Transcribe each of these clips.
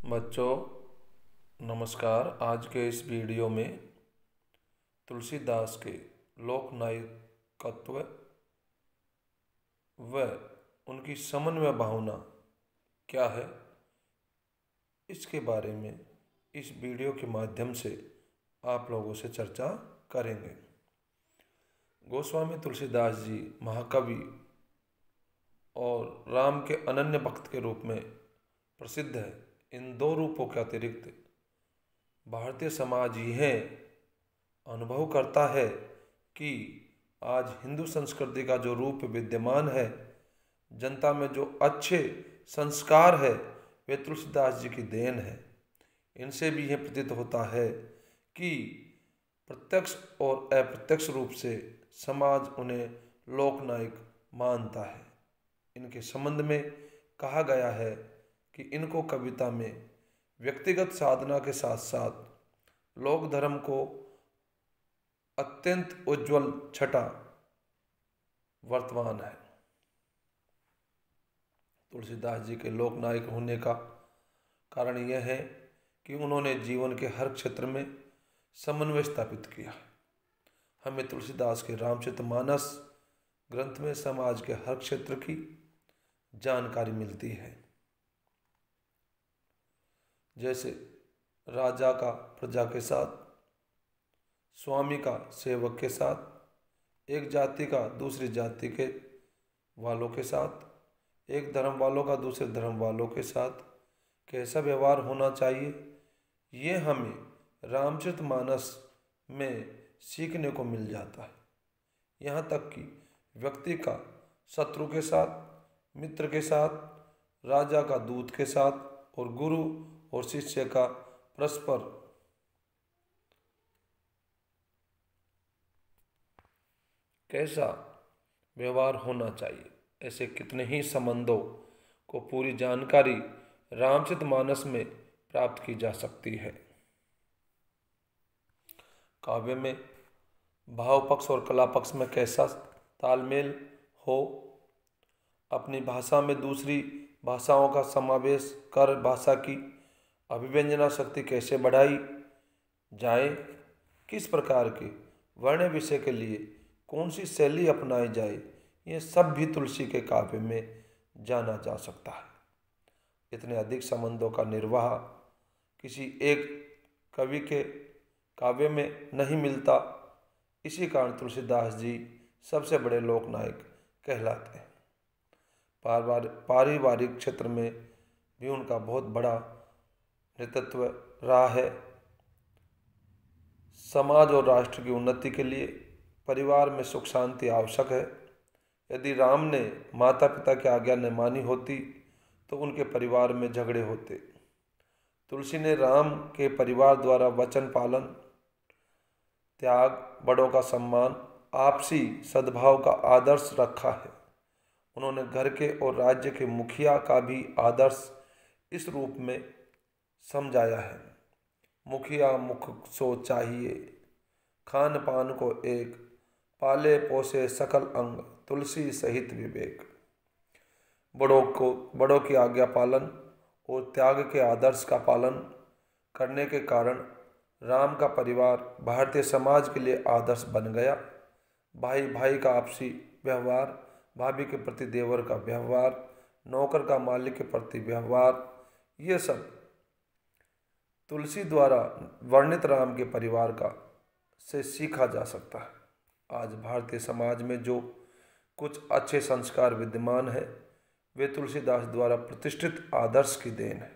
बच्चों नमस्कार। आज के इस वीडियो में तुलसीदास के लोक नायकत्व व उनकी समन्वय भावना क्या है, इसके बारे में इस वीडियो के माध्यम से आप लोगों से चर्चा करेंगे। गोस्वामी तुलसीदास जी महाकवि और राम के अनन्य भक्त के रूप में प्रसिद्ध है। इन दो रूपों के अतिरिक्त भारतीय समाज यह अनुभव करता है कि आज हिंदू संस्कृति का जो रूप विद्यमान है, जनता में जो अच्छे संस्कार है, वे तुलसीदास जी की देन है। इनसे भी यह प्रतीत होता है कि प्रत्यक्ष और अप्रत्यक्ष रूप से समाज उन्हें लोकनायक मानता है। इनके संबंध में कहा गया है कि इनको कविता में व्यक्तिगत साधना के साथ साथ लोक धर्म को अत्यंत उज्जवल छटा वर्तमान है। तुलसीदास जी के लोकनायक होने का कारण यह है कि उन्होंने जीवन के हर क्षेत्र में समन्वय स्थापित किया। हमें तुलसीदास के रामचरितमानस ग्रंथ में समाज के हर क्षेत्र की जानकारी मिलती है। जैसे राजा का प्रजा के साथ, स्वामी का सेवक के साथ, एक जाति का दूसरी जाति के वालों के साथ, एक धर्म वालों का दूसरे धर्म वालों के साथ कैसा व्यवहार होना चाहिए, ये हमें रामचरितमानस में सीखने को मिल जाता है। यहाँ तक कि व्यक्ति का शत्रु के साथ, मित्र के साथ, राजा का दूत के साथ और गुरु और शिष्य का परस्पर कैसा व्यवहार होना चाहिए, ऐसे कितने ही संबंधों को पूरी जानकारी रामचरितमानस में प्राप्त की जा सकती है। काव्य में भाव पक्ष और कला पक्ष में कैसा तालमेल हो, अपनी भाषा में दूसरी भाषाओं का समावेश कर भाषा की अभिव्यंजना शक्ति कैसे बढ़ाई जाए, किस प्रकार के वर्ण विषय के लिए कौन सी शैली अपनाई जाए, ये सब भी तुलसी के काव्य में जाना जा सकता है। इतने अधिक संबंधों का निर्वाह किसी एक कवि के काव्य में नहीं मिलता। इसी कारण तुलसीदास जी सबसे बड़े लोकनायक कहलाते हैं। पारिवारिक क्षेत्र में भी उनका बहुत बड़ा नेतृत्व रहा है। समाज और राष्ट्र की उन्नति के लिए परिवार में सुख शांति आवश्यक है। यदि राम ने माता पिता की आज्ञा न मानी होती तो उनके परिवार में झगड़े होते। तुलसी ने राम के परिवार द्वारा वचन पालन, त्याग, बड़ों का सम्मान, आपसी सद्भाव का आदर्श रखा है। उन्होंने घर के और राज्य के मुखिया का भी आदर्श इस रूप में समझाया है। मुखिया मुख सो चाहिए, खान पान को एक, पाले पोसे सकल अंग, तुलसी सहित विवेक। बड़ों की आज्ञा पालन और त्याग के आदर्श का पालन करने के कारण राम का परिवार भारतीय समाज के लिए आदर्श बन गया। भाई भाई का आपसी व्यवहार, भाभी के प्रति देवर का व्यवहार, नौकर का मालिक के प्रति व्यवहार, ये सब तुलसी द्वारा वर्णित राम के परिवार का से सीखा जा सकता है। आज भारतीय समाज में जो कुछ अच्छे संस्कार विद्यमान है, वे तुलसीदास द्वारा प्रतिष्ठित आदर्श की देन है।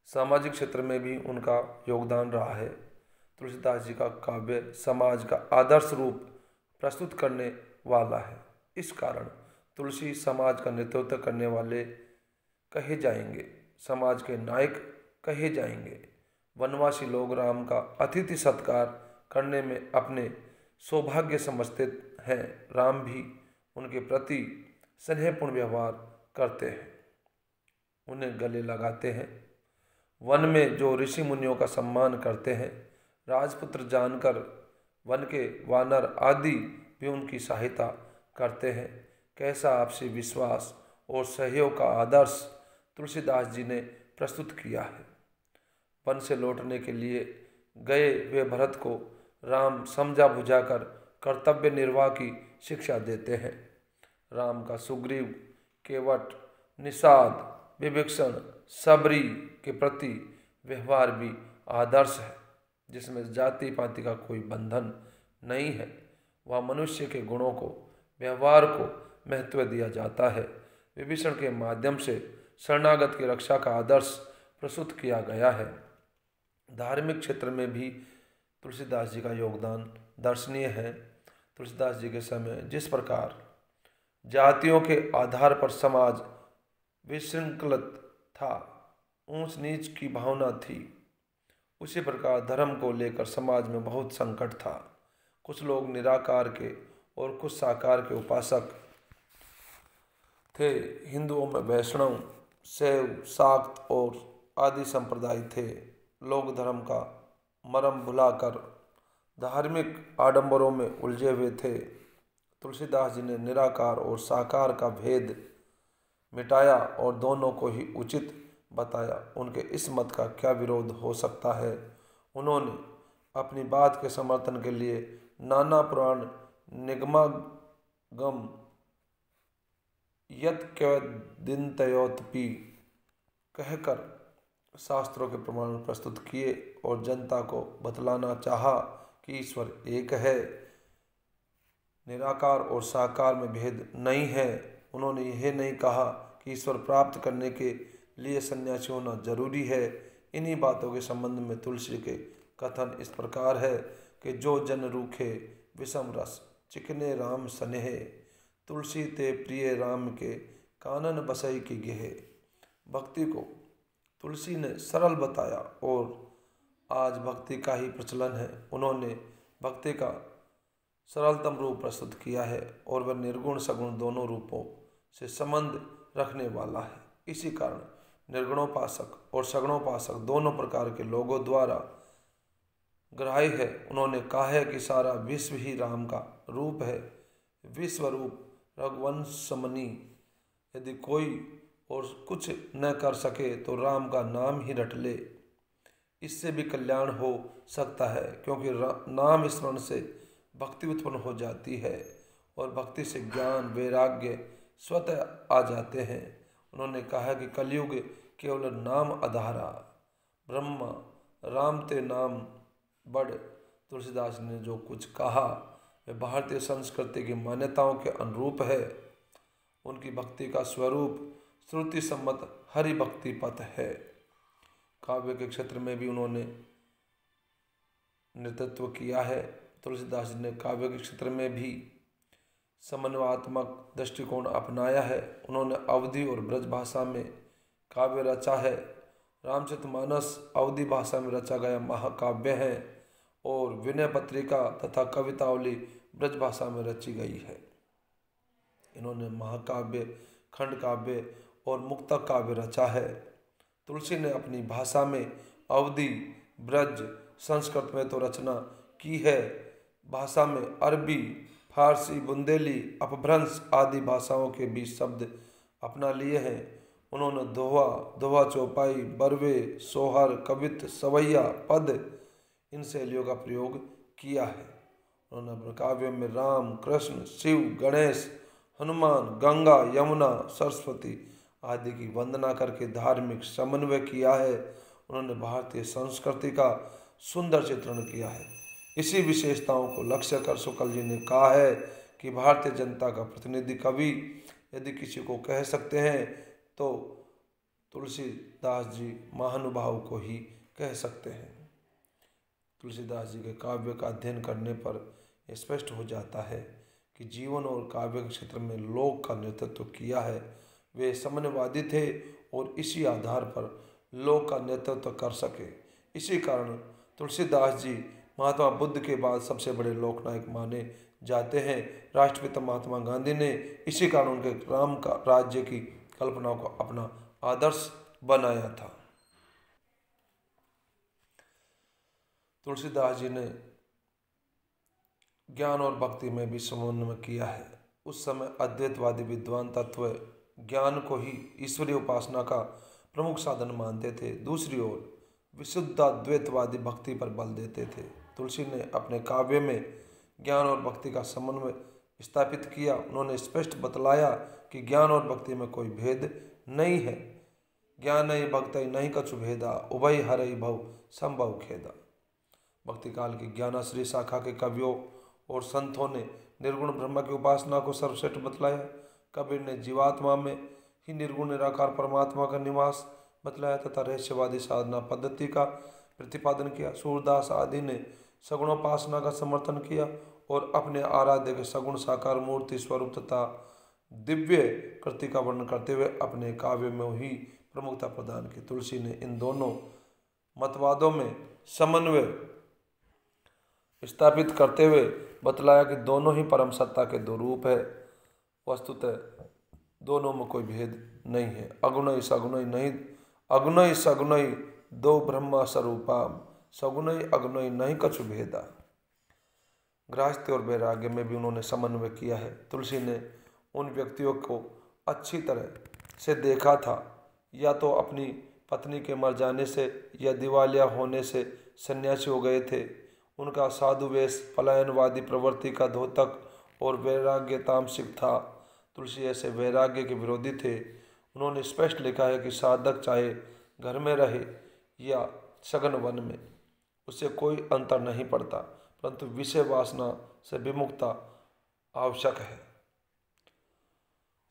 सामाजिक क्षेत्र में भी उनका योगदान रहा है। तुलसीदास जी का काव्य समाज का आदर्श रूप प्रस्तुत करने वाला है। इस कारण तुलसी समाज का नेतृत्व करने वाले कहे जाएंगे, समाज के नायक कहे जाएंगे। वनवासी लोग राम का अतिथि सत्कार करने में अपने सौभाग्य समझते हैं। राम भी उनके प्रति स्नेहपूर्ण व्यवहार करते हैं, उन्हें गले लगाते हैं। वन में जो ऋषि मुनियों का सम्मान करते हैं, राजपुत्र जानकर वन के वानर आदि भी उनकी सहायता करते हैं। कैसा आपसी विश्वास और सहयोग का आदर्श तुलसीदास जी ने प्रस्तुत किया है। वन से लौटने के लिए गए वे भरत को राम समझा बुझाकर कर्तव्य निर्वाह की शिक्षा देते हैं। राम का सुग्रीव, केवट, निषाद, विभीषण, सबरी के प्रति व्यवहार भी आदर्श है, जिसमें जाति पाति का कोई बंधन नहीं है। वह मनुष्य के गुणों को, व्यवहार को महत्व दिया जाता है। विभीषण के माध्यम से शरणागत की रक्षा का आदर्श प्रस्तुत किया गया है। धार्मिक क्षेत्र में भी तुलसीदास जी का योगदान दर्शनीय है। तुलसीदास जी के समय जिस प्रकार जातियों के आधार पर समाज विशृंखलित था, ऊंच नीच की भावना थी, उसी प्रकार धर्म को लेकर समाज में बहुत संकट था। कुछ लोग निराकार के और कुछ साकार के उपासक थे। हिंदुओं में वैष्णव, शैव, शाक्त और आदि संप्रदाय थे। लोग धर्म का मर्म भुलाकर धार्मिक आडंबरों में उलझे हुए थे। तुलसीदास जी ने निराकार और साकार का भेद मिटाया और दोनों को ही उचित बताया। उनके इस मत का क्या विरोध हो सकता है। उन्होंने अपनी बात के समर्थन के लिए नाना पुराण निगमागम यत्कवदिन्तयोतपि कहकर शास्त्रों के प्रमाण प्रस्तुत किए और जनता को बतलाना चाहा कि ईश्वर एक है, निराकार और साकार में भेद नहीं है। उन्होंने यह नहीं कहा कि ईश्वर प्राप्त करने के लिए सन्यासी होना जरूरी है। इन्हीं बातों के संबंध में तुलसी के कथन इस प्रकार है कि जो जन रूखे विषम रस चिकने राम स्नेह, तुलसी ते प्रिय राम के कानन बसई की गेह। भक्ति को तुलसी ने सरल बताया और आज भक्ति का ही प्रचलन है। उन्होंने भक्ति का सरलतम रूप प्रस्तुत किया है और वह निर्गुण सगुण दोनों रूपों से संबंध रखने वाला है। इसी कारण निर्गुणोपासक और सगुणोपासक दोनों प्रकार के लोगों द्वारा ग्राह्य है। उन्होंने कहा है कि सारा विश्व ही राम का रूप है। विश्व रूप रघुवंशमणि, यदि कोई और कुछ न कर सके तो राम का नाम ही रट ले, इससे भी कल्याण हो सकता है, क्योंकि नाम स्मरण से भक्ति उत्पन्न हो जाती है और भक्ति से ज्ञान वैराग्य स्वतः आ जाते हैं। उन्होंने कहा कि कलयुग केवल नाम आधारा, ब्रह्मा राम ते नाम बड़। तुलसीदास ने जो कुछ कहा वह भारतीय संस्कृति की मान्यताओं के अनुरूप है। उनकी भक्ति का स्वरूप श्रुति सम्मत हरि भक्ति पथ है। काव्य के क्षेत्र में भी उन्होंने नेतृत्व किया है। तुलसीदास जी ने काव्य के क्षेत्र में भी समन्वयात्मक दृष्टिकोण अपनाया है। उन्होंने अवधी और ब्रज भाषा में काव्य रचा है। रामचरितमानस अवधी भाषा में रचा गया महाकाव्य है और विनय पत्रिका तथा कवितावली ब्रज भाषा में रची गई है। इन्होंने महाकाव्य, खंड काव्य और मुक्तक काव्य रचा है। तुलसी ने अपनी भाषा में अवधी, ब्रज, संस्कृत में तो रचना की है, भाषा में अरबी, फारसी, बुंदेली, अपभ्रंश आदि भाषाओं के भी शब्द अपना लिए हैं। उन्होंने दोहा, दोहा चौपाई, बरवे, सोहर, कवित, सवैया, पद इन शैलियों का प्रयोग किया है। उन्होंने अपने काव्यों में राम, कृष्ण, शिव, गणेश, हनुमान, गंगा, यमुना, सरस्वती आदि की वंदना करके धार्मिक समन्वय किया है। उन्होंने भारतीय संस्कृति का सुंदर चित्रण किया है। इसी विशेषताओं को लक्ष्य कर शुक्ल जी ने कहा है कि भारतीय जनता का प्रतिनिधि कवि यदि किसी को कह सकते हैं तो तुलसीदास जी महानुभाव को ही कह सकते हैं। तुलसीदास जी के काव्य का अध्ययन करने पर स्पष्ट हो जाता है कि जीवन और काव्य के क्षेत्र में लोक का नेतृत्व किया है। वे समन्वयवादी थे और इसी आधार पर लोक का नेतृत्व कर सके। इसी कारण तुलसीदास जी महात्मा बुद्ध के बाद सबसे बड़े लोकनायक माने जाते हैं। राष्ट्रपिता महात्मा गांधी ने इसी कारण उनके राम का राज्य की कल्पना को अपना आदर्श बनाया था। तुलसीदास जी ने ज्ञान और भक्ति में भी समन्वय किया है। उस समय अद्वैतवादी विद्वान तत्व ज्ञान को ही ईश्वरीय उपासना का प्रमुख साधन मानते थे। दूसरी ओर विशुद्धाद्वैतवादी भक्ति पर बल देते थे। तुलसी ने अपने काव्य में ज्ञान और भक्ति का समन्वय स्थापित किया। उन्होंने स्पष्ट बतलाया कि ज्ञान और भक्ति में कोई भेद नहीं है। ज्ञान ही भक्ति नहीं कछु भेदा, उभय हरई भव संभव खेदा। भक्ति काल की ज्ञानाश्री शाखा के कवियों और संतों ने निर्गुण ब्रह्म की उपासना को सर्वश्रेष्ठ बतलाया। कबीर ने जीवात्मा में ही निर्गुण निराकार परमात्मा का निवास बतलाया तथा रहस्यवादी साधना पद्धति का प्रतिपादन किया। सूरदास आदि ने सगुणोपासना का समर्थन किया और अपने आराध्य के सगुण साकार मूर्ति स्वरूप तथा दिव्य कृति का वर्णन करते हुए अपने काव्य में ही प्रमुखता प्रदान की। तुलसी ने इन दोनों मतवादों में समन्वय स्थापित करते हुए बतलाया कि दोनों ही परम सत्ता के दो रूप है। वस्तुतः दोनों में कोई भेद नहीं है। अगुणई सगुणई नहीं, अगुणई सगुणई दो ब्रह्म स्वरूपा, सगुणई अगुणई नहीं कछु भेदा। गृहस्थी और वैराग्य में भी उन्होंने समन्वय किया है। तुलसी ने उन व्यक्तियों को अच्छी तरह से देखा था, या तो अपनी पत्नी के मर जाने से या दिवालिया होने से सन्यासी हो गए थे। उनका साधु वेश पलायनवादी प्रवृत्ति का द्योतक और वैराग्य तामसिक था। तुलसी ऐसे वैराग्य के विरोधी थे। उन्होंने स्पष्ट लिखा है कि साधक चाहे घर में रहे या सघन वन में, उससे कोई अंतर नहीं पड़ता, परंतु विषय वासना से विमुक्ता आवश्यक है।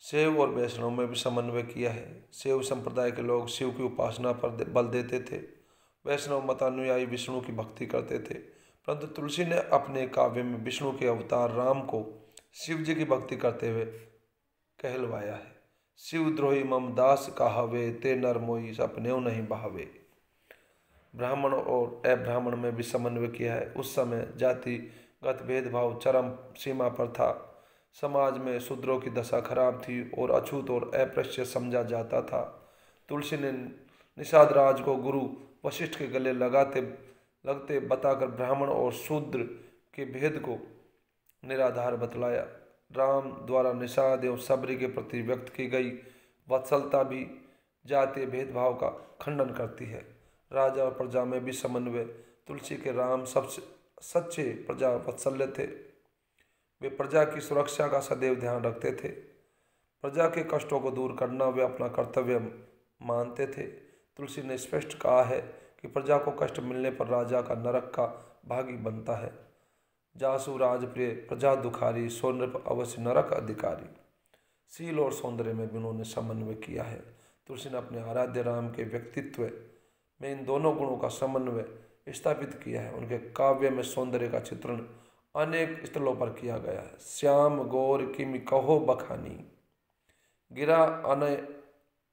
शैव और वैष्णव में भी समन्वय किया है। शैव संप्रदाय के लोग शिव की उपासना पर बल देते थे। वैष्णव मतानुयायी विष्णु की भक्ति करते थे, परंतु तुलसी ने अपने काव्य में विष्णु के अवतार राम को शिव जी की भक्ति करते हुए कहलवाया है। शिव द्रोही मम दास कहावे, ते नर मोई सपनेव नहीं बहावे। ब्राह्मण और अब्राह्मण में भी समन्वय किया है। उस समय जातिगत भेदभाव चरम सीमा पर था। समाज में शूद्रों की दशा खराब थी और अछूत और अप्रश्य समझा जाता था। तुलसी ने निषाद राज को गुरु वशिष्ठ के गले लगते बताकर ब्राह्मण और शूद्र के भेद को निराधार बतलाया। राम द्वारा निषाद एवं सबरी के प्रति व्यक्त की गई वत्सलता भी जातीय भेदभाव का खंडन करती है। राजा और प्रजा में भी समन्वय। तुलसी के राम सबसे सच्चे प्रजा वत्सल्य थे। वे प्रजा की सुरक्षा का सदैव ध्यान रखते थे। प्रजा के कष्टों को दूर करना वे अपना कर्तव्य मानते थे। तुलसी ने स्पष्ट कहा है कि प्रजा को कष्ट मिलने पर राजा का नरक का भागी बनता है। जासु राजप्रिय प्रजा दुखारी, सो नृप अवश्य नरक अधिकारी। शील और सौंदर्य में भी उन्होंने समन्वय किया है। तुलसी ने अपने आराध्य राम के व्यक्तित्व में इन दोनों गुणों का समन्वय स्थापित किया है। उनके काव्य में सौंदर्य का चित्रण अनेक स्थलों पर किया गया है। श्याम गौर किमि कहो बखानी, गिरा अनय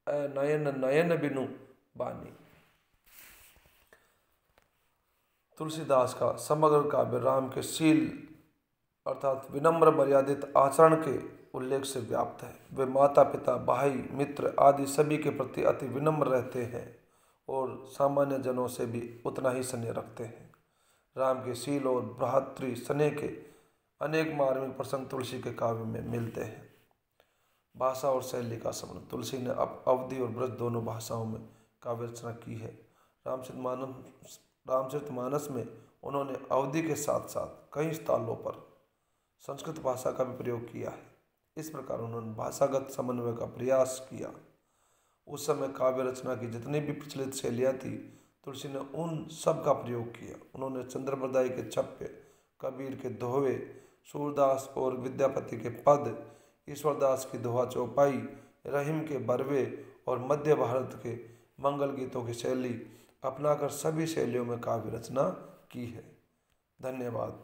नयन नयन बिनु बानी। तुलसीदास का समग्र काव्य राम के शील अर्थात विनम्र मर्यादित आचरण के उल्लेख से व्याप्त है। वे माता पिता भाई मित्र आदि सभी के प्रति अति विनम्र रहते हैं और सामान्य जनों से भी उतना ही स्नेह रखते हैं। राम के शील और भ्रातृ स्नेह के अनेक मार्मिक प्रसंग तुलसी के काव्य में मिलते हैं। भाषा और शैली का संबंध। तुलसी ने अब अवधी और ब्रज दोनों भाषाओं में काव्य रचना की है। रामचरितमानस में उन्होंने अवधी के साथ साथ कई स्थानों पर संस्कृत भाषा का भी प्रयोग किया है। इस प्रकार उन्होंने भाषागत समन्वय का प्रयास किया। उस समय काव्य रचना की जितनी भी प्रचलित शैलियाँ थी, तुलसी ने उन सब का प्रयोग किया। उन्होंने चंद्रप्रदाय के छप्य, कबीर के दोहे, सूरदास और विद्यापति के पद, ईश्वरदास की दोहा चौपाई, रहीम के बरवे और मध्य भारत के मंगल गीतों की शैली अपनाकर सभी शैलियों में काव्य रचना की है। धन्यवाद।